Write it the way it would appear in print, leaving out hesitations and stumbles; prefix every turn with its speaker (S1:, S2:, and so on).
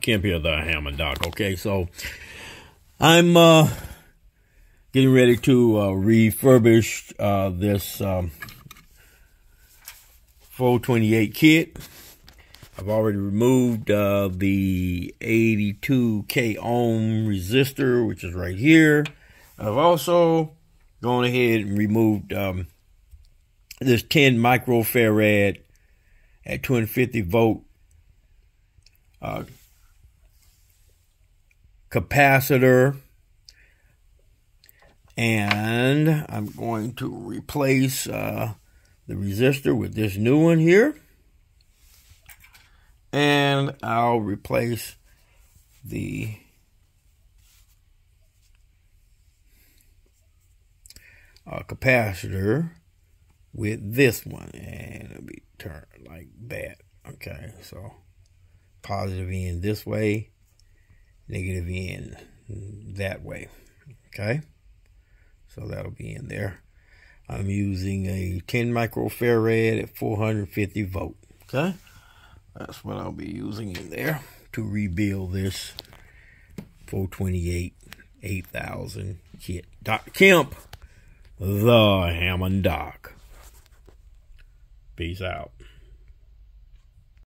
S1: Kemp here, the Hammond Doc. Okay, so I'm getting ready to refurbish this 428 kit. I've already removed the 82K ohm resistor, which is right here. I've also gone ahead and removed this 10 microfarad at 250 volt capacitor, and I'm going to replace the resistor with this new one here, and I'll replace the capacitor with this one, and it'll be turned like that. Okay, so positive end this way, negative end that way. Okay, so that'll be in there. I'm using a 10 microfarad at 450 volt. Okay, that's what I'll be using in there to rebuild this 428 8000 kit. Dr. Kemp, the Hammond Doc. Peace out.